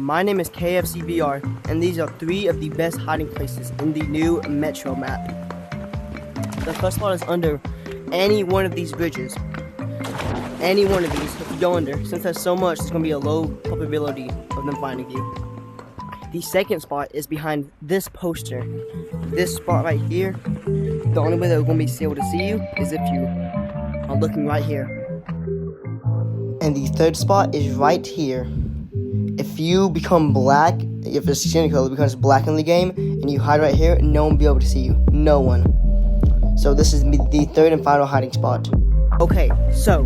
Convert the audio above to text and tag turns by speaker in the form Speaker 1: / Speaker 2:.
Speaker 1: My name is KFCVR, and these are 3 of the best hiding places in the new Metro map. The first spot is under any one of these bridges. Any one of these, if you go under, since there's so much, there's going to be a low probability of them finding you. The second spot is behind this poster. This spot right here, the only way that we're going to be able to see you is if you are looking right here. And the third spot is right here. If you become black, if your skin color becomes black in the game, and you hide right here, no one will be able to see you. No one. So this is the third and final hiding spot. Okay, so